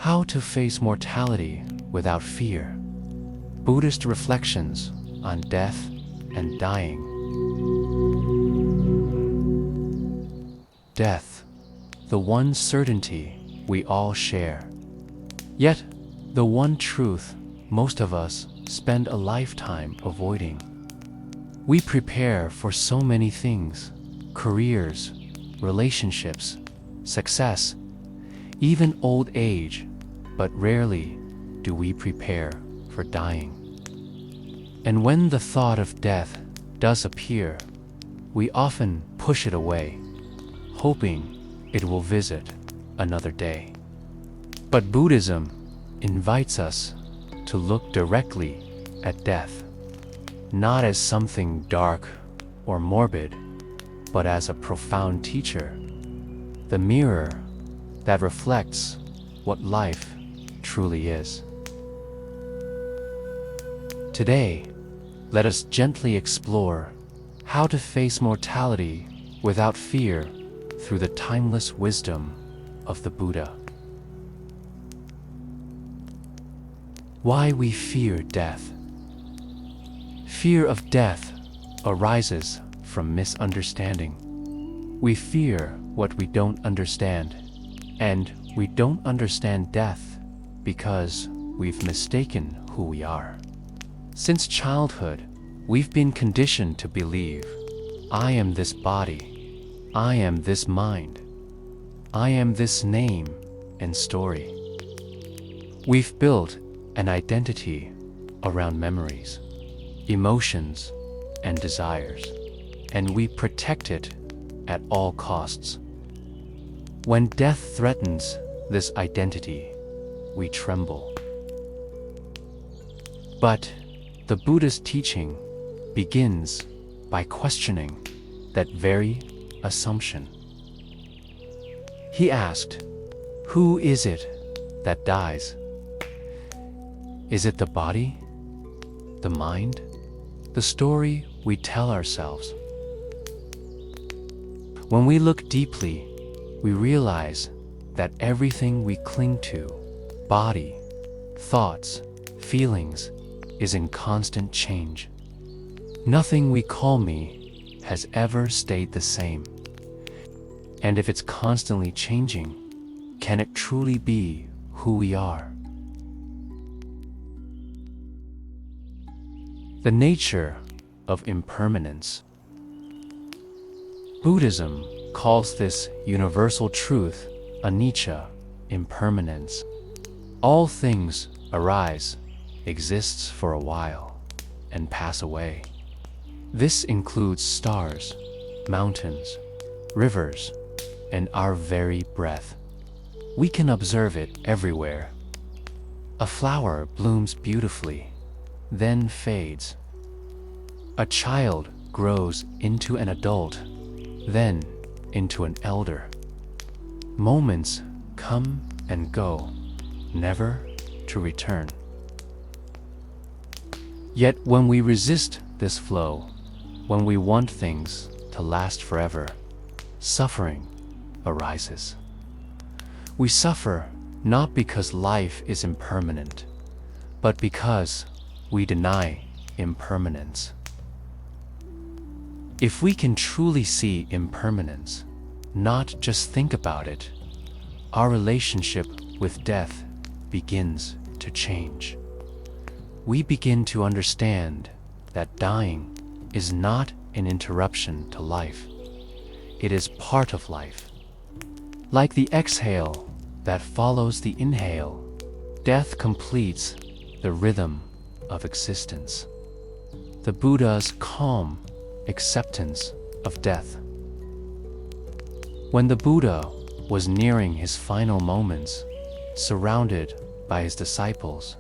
How to face mortality without fear. Buddhist reflections on death and dying. Death, the one certainty we all share. Yet, the one truth most of us spend a lifetime avoiding. We prepare for so many things: careers, relationships, success, even old age, but rarely do we prepare for dying. And when the thought of death does appear, we often push it away, hoping it will visit another day. But Buddhism invites us to look directly at death, not as something dark or morbid, but as a profound teacher, the mirror that reflects what life truly is. Today, let us gently explore how to face mortality without fear through the timeless wisdom of the Buddha. Why we fear death. Fear of death arises from misunderstanding. We fear what we don't understand, and we don't understand death because we've mistaken who we are. Since childhood, we've been conditioned to believe, I am this body, I am this mind, I am this name and story. We've built an identity around memories, emotions, and desires, and we protect it at all costs. When death threatens this identity, we tremble. But the Buddha's teaching begins by questioning that very assumption. He asked, who is it that dies? Is it the body, the mind, the story we tell ourselves? When we look deeply, we realize that everything we cling to, body, thoughts, feelings, is in constant change. Nothing we call me has ever stayed the same. And if it's constantly changing, can it truly be who we are? The nature of impermanence. Buddhism calls this universal truth anicca, impermanence. All things arise, exists for a while, and pass away. This includes stars, mountains, rivers, and our very breath. We can observe it everywhere. A flower blooms beautifully, then fades. A child grows into an adult, then into an elder. Moments come and go, never to return. Yet when we resist this flow, when we want things to last forever, suffering arises. We suffer not because life is impermanent, but because we deny impermanence. If we can truly see impermanence, not just think about it, our relationship with death begins to change. We begin to understand that dying is not an interruption to life. It is part of life. Like the exhale that follows the inhale, death completes the rhythm of existence. The Buddha's calm acceptance of death. When the Buddha was nearing his final moments, surrounded by his disciples,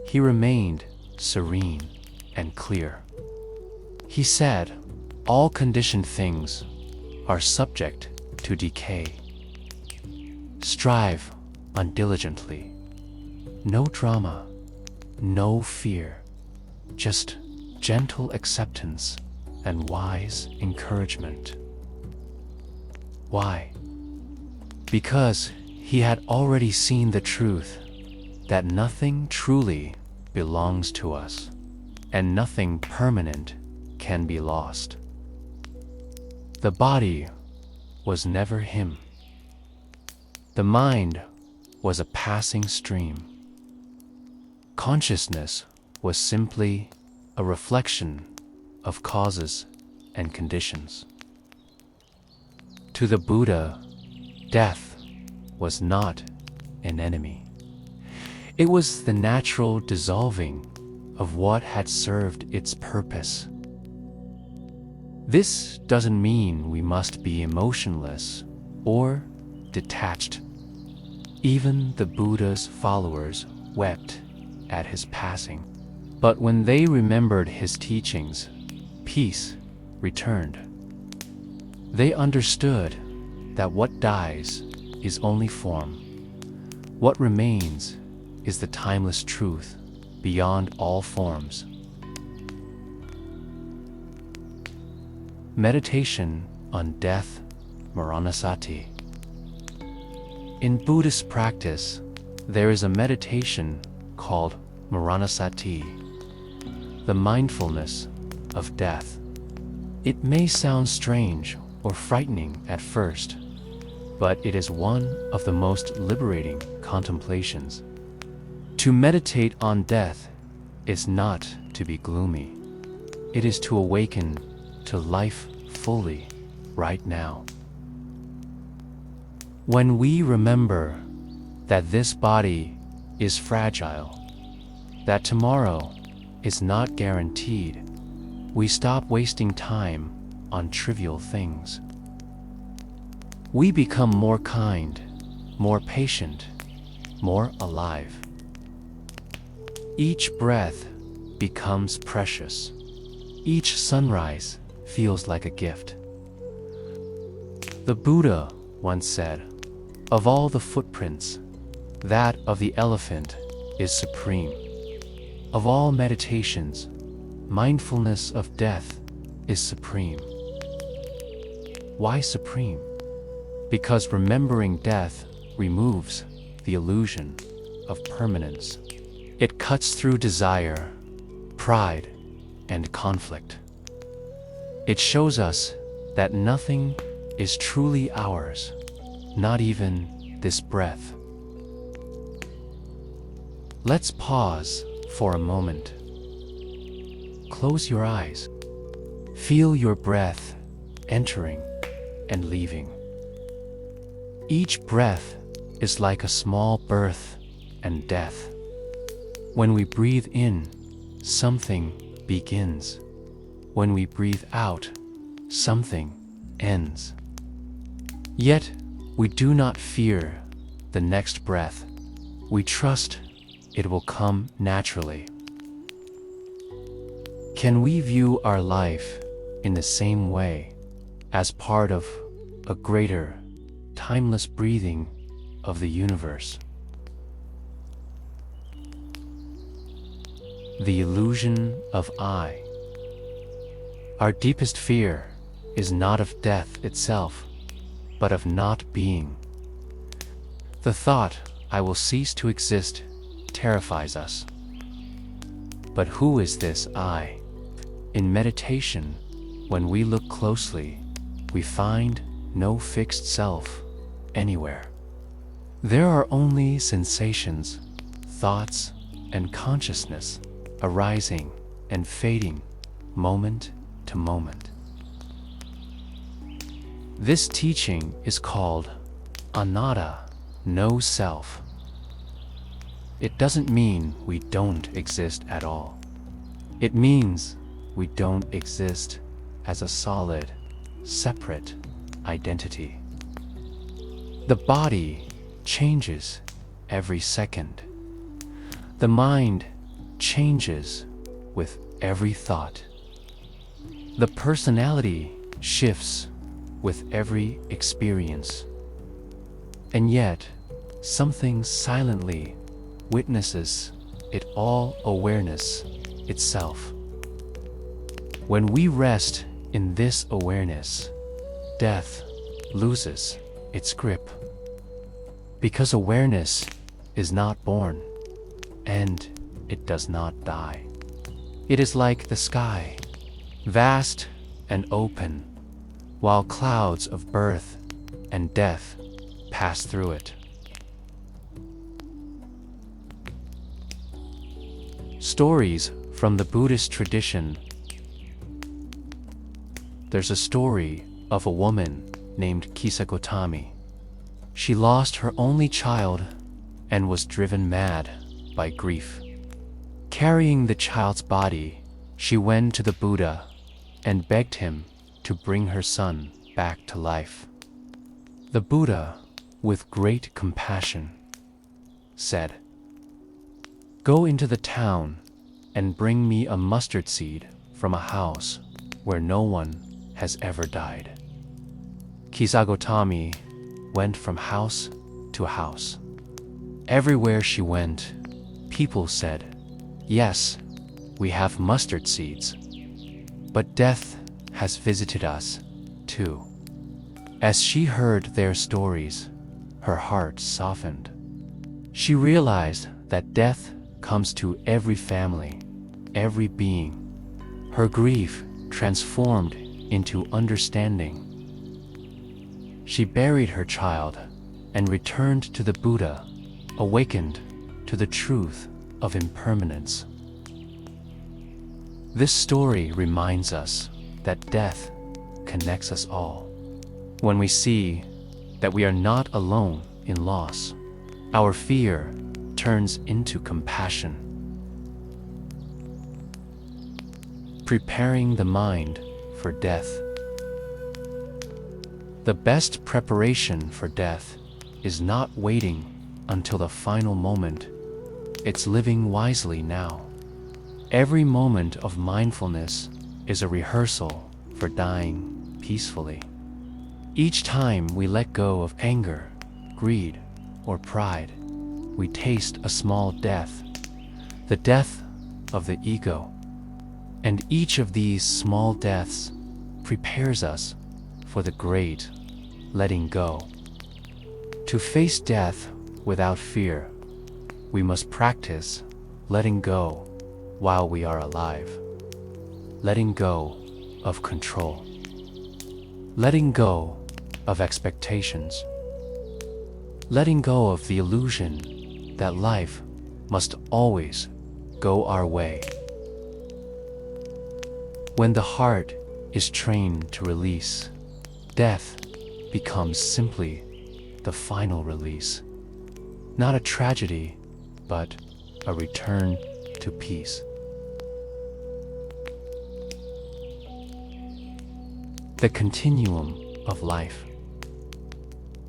he remained serene and clear. He said, all conditioned things are subject to decay. Strive on diligently. No drama, no fear, just gentle acceptance and wise encouragement. Why? Because he had already seen the truth that nothing truly belongs to us, and nothing permanent can be lost. The body was never him. The mind was a passing stream. Consciousness was simply a reflection of causes and conditions. To the Buddha, death was not an enemy. It was the natural dissolving of what had served its purpose. This doesn't mean we must be emotionless or detached. Even the Buddha's followers wept at his passing. But when they remembered his teachings, peace returned. They understood that what dies is only form. What remains is the timeless truth beyond all forms. Meditation on death, maranasati. In Buddhist practice, there is a meditation called maranasati, the mindfulness of death. It may sound strange or frightening at first, but it is one of the most liberating contemplations. To meditate on death is not to be gloomy. It is to awaken to life fully right now. When we remember that this body is fragile, that tomorrow is not guaranteed, we stop wasting time on trivial things. We become more kind, more patient, more alive. Each breath becomes precious. Each sunrise feels like a gift. The Buddha once said, "Of all the footprints, that of the elephant is supreme. Of all meditations, mindfulness of death is supreme." Why supreme? Because remembering death removes the illusion of permanence. It cuts through desire, pride, and conflict. It shows us that nothing is truly ours, not even this breath. Let's pause for a moment. Close your eyes. Feel your breath entering and leaving. Each breath is like a small birth and death. When we breathe in, something begins. When we breathe out, something ends. Yet, we do not fear the next breath. We trust it will come naturally. Can we view our life in the same way, as part of a greater, timeless breathing of the universe? The illusion of I. Our deepest fear is not of death itself, but of not being. The thought, "I will cease to exist," terrifies us. But who is this I? In meditation, when we look closely, we find no fixed self anywhere. There are only sensations, thoughts, and consciousness arising and fading moment to moment. This teaching is called anatta, no self. It doesn't mean we don't exist at all. It means we don't exist as a solid, separate identity. The body changes every second. The mind changes with every thought. The personality shifts with every experience. And yet, something silently witnesses it all, awareness itself. When we rest in this awareness, death loses its grip. Because awareness is not born, and it does not die. It is like the sky, vast and open, while clouds of birth and death pass through it. Stories from the Buddhist tradition. There's a story of a woman named Kisagotami. She lost her only child and was driven mad by grief. Carrying the child's body, she went to the Buddha and begged him to bring her son back to life. The Buddha, with great compassion, said, "Go into the town and bring me a mustard seed from a house where no one has ever died." Kisagotami went from house to house. Everywhere she went, people said, "Yes, we have mustard seeds, but death has visited us, too." As she heard their stories, her heart softened. She realized that death comes to every family, every being. Her grief transformed into understanding. She buried her child and returned to the Buddha, awakened to the truth of impermanence. This story reminds us that death connects us all. When we see that we are not alone in loss, our fear turns into compassion. Preparing the mind for death. The best preparation for death is not waiting until the final moment. It's living wisely now. Every moment of mindfulness is a rehearsal for dying peacefully. Each time we let go of anger, greed, or pride, we taste a small death, the death of the ego. And each of these small deaths prepares us for the great letting go. To face death without fear, we must practice letting go while we are alive. Letting go of control. Letting go of expectations. Letting go of the illusion that life must always go our way. When the heart is trained to release, death becomes simply the final release. Not a tragedy, but a return to peace. The continuum of life.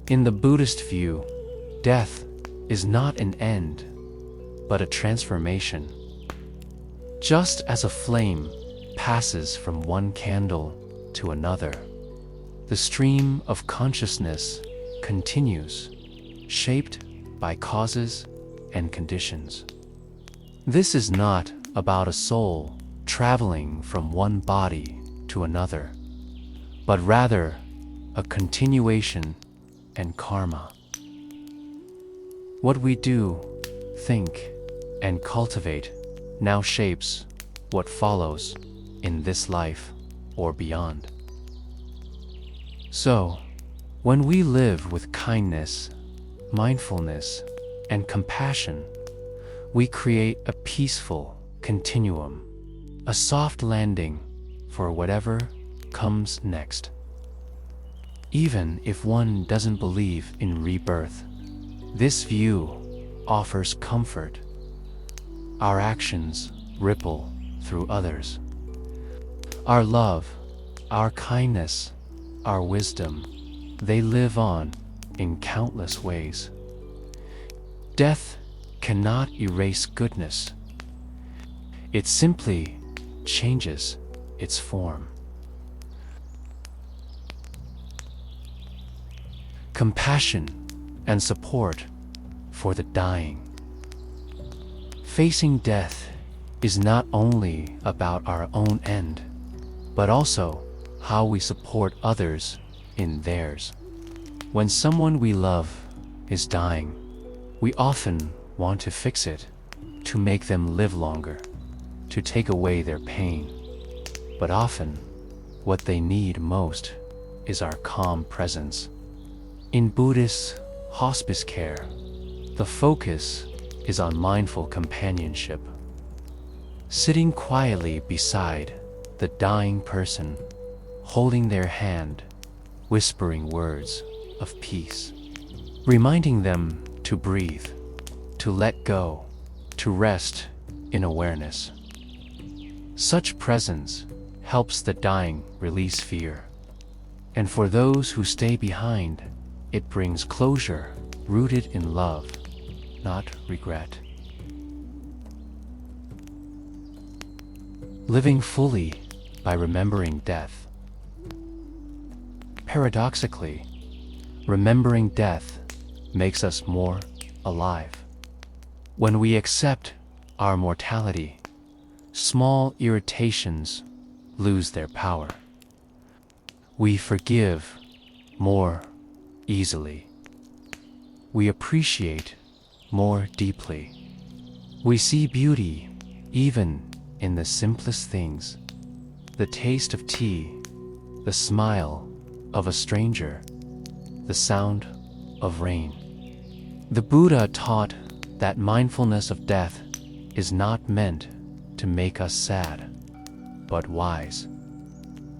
In the Buddhist view, death is not an end, but a transformation. Just as a flame passes from one candle to another, the stream of consciousness continues, shaped by causes and conditions. This is not about a soul traveling from one body to another, but rather a continuation and karma. What we do, think, and cultivate now shapes what follows in this life or beyond. So, when we live with kindness, mindfulness, and compassion, we create a peaceful continuum, a soft landing for whatever comes next. Even if one doesn't believe in rebirth, this view offers comfort. Our actions ripple through others. Our love, our kindness, our wisdom, they live on in countless ways. Death cannot erase goodness. It simply changes its form. Compassion and support for the dying. Facing death is not only about our own end, but also how we support others in theirs. When someone we love is dying, we often want to fix it, to make them live longer, to take away their pain. But often, what they need most is our calm presence. In Buddhist hospice care, the focus is on mindful companionship. Sitting quietly beside the dying person, holding their hand, whispering words of peace, reminding them to breathe, to let go, to rest in awareness. Such presence helps the dying release fear. And for those who stay behind, it brings closure rooted in love, not regret. Living fully by remembering death. Paradoxically, remembering death makes us more alive. When we accept our mortality, small irritations lose their power. We forgive more easily. We appreciate more deeply. We see beauty even in the simplest things: the taste of tea, the smile of a stranger, the sound of rain. The Buddha taught that mindfulness of death is not meant to make us sad, but wise.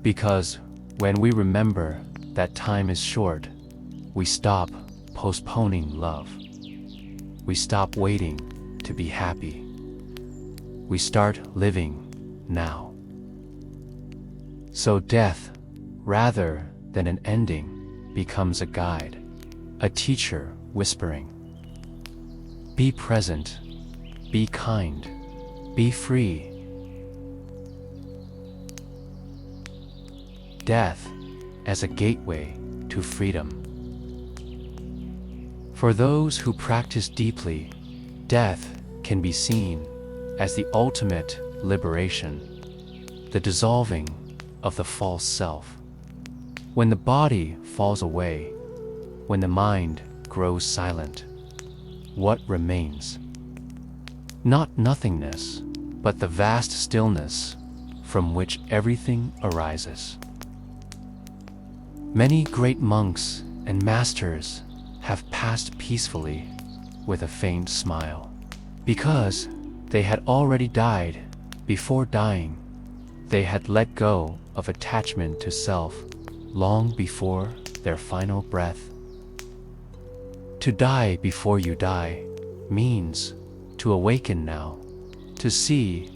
Because when we remember that time is short, we stop postponing love. We stop waiting to be happy. We start living now. So death, rather than an ending, becomes a guide, a teacher whispering, "Be present, be kind, be free." Death as a gateway to freedom. For those who practice deeply, death can be seen as the ultimate liberation, the dissolving of the false self. When the body falls away, when the mind grows silent, what remains? Not nothingness, but the vast stillness from which everything arises. Many great monks and masters have passed peacefully with a faint smile, because they had already died. Before dying, they had let go of attachment to self long before their final breath. To die before you die means to awaken now, to see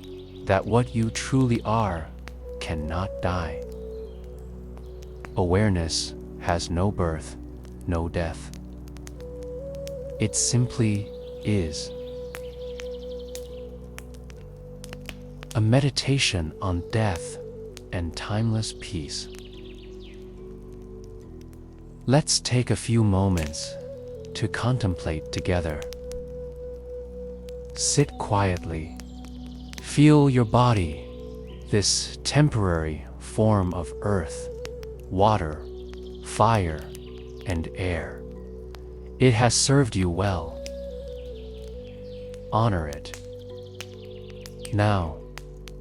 that what you truly are cannot die. Awareness has no birth, no death. It simply is. A meditation on death and timeless peace. Let's take a few moments to contemplate together. Sit quietly. Feel your body, this temporary form of earth, water, fire, and air. It has served you well. Honor it. Now,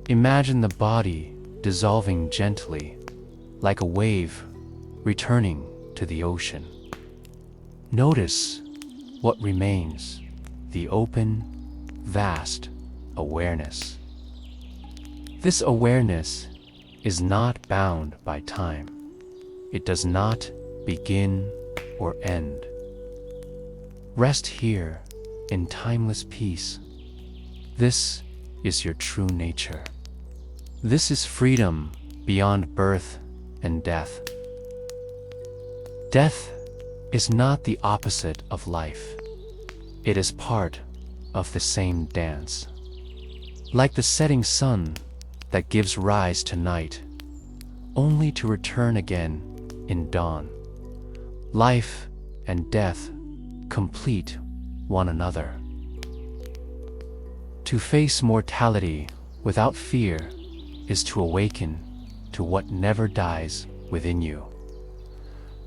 imagine the body dissolving gently, like a wave returning to the ocean. Notice what remains, the open, vast awareness. This awareness is not bound by time. It does not begin or end. Rest here in timeless peace. This is your true nature. This is freedom beyond birth and death. Death is not the opposite of life. It is part of the same dance. Like the setting sun that gives rise to night, only to return again in dawn. Life and death complete one another. To face mortality without fear is to awaken to what never dies within you.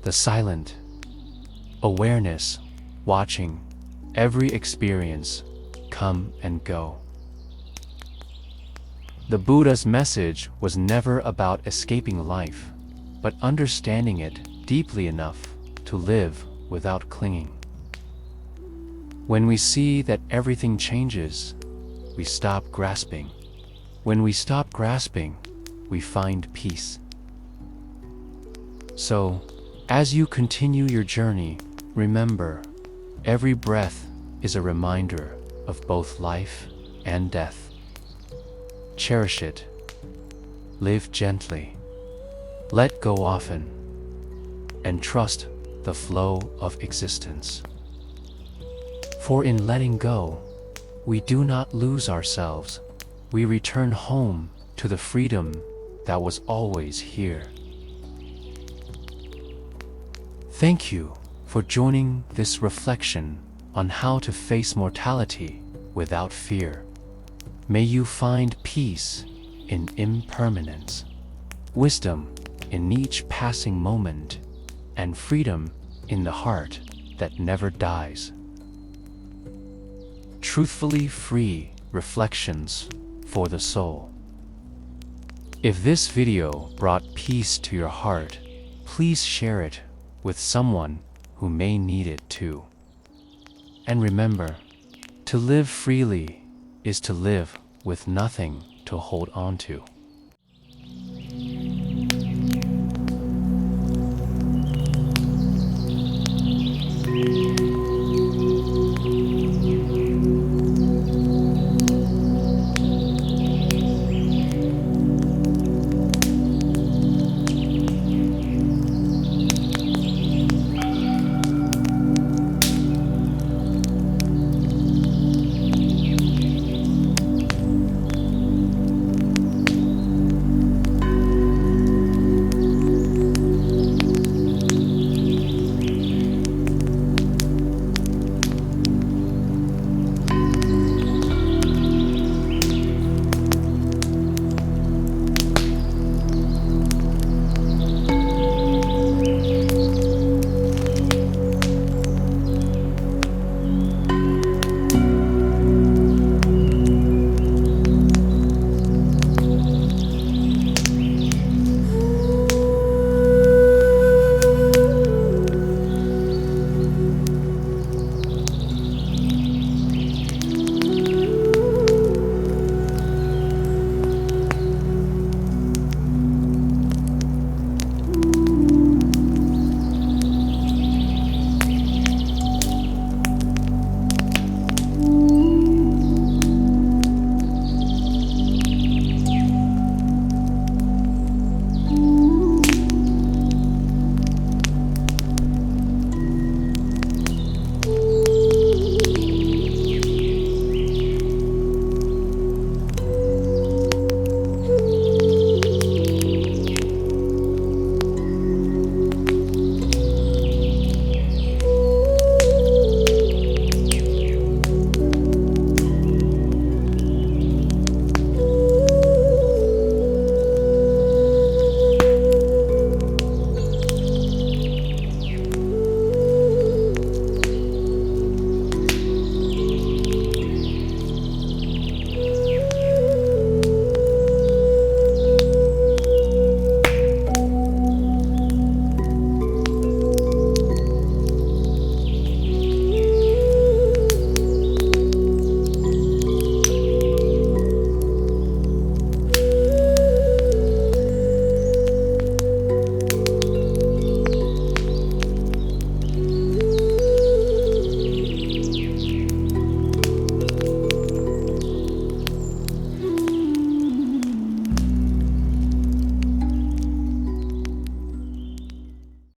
The silent awareness watching every experience come and go. The Buddha's message was never about escaping life, but understanding it deeply enough to live without clinging. When we see that everything changes, we stop grasping. When we stop grasping, we find peace. So, as you continue your journey, remember, every breath is a reminder of both life and death. Cherish it. Live gently. Let go often. And trust the flow of existence. For in letting go, we do not lose ourselves. We return home to the freedom that was always here. Thank you for joining this reflection on how to face mortality without fear. May you find peace in impermanence, wisdom in each passing moment, and freedom in the heart that never dies. Truthfully free reflections for the soul. If this video brought peace to your heart, please share it with someone who may need it too. And remember, to live freely is to live with nothing to hold on to.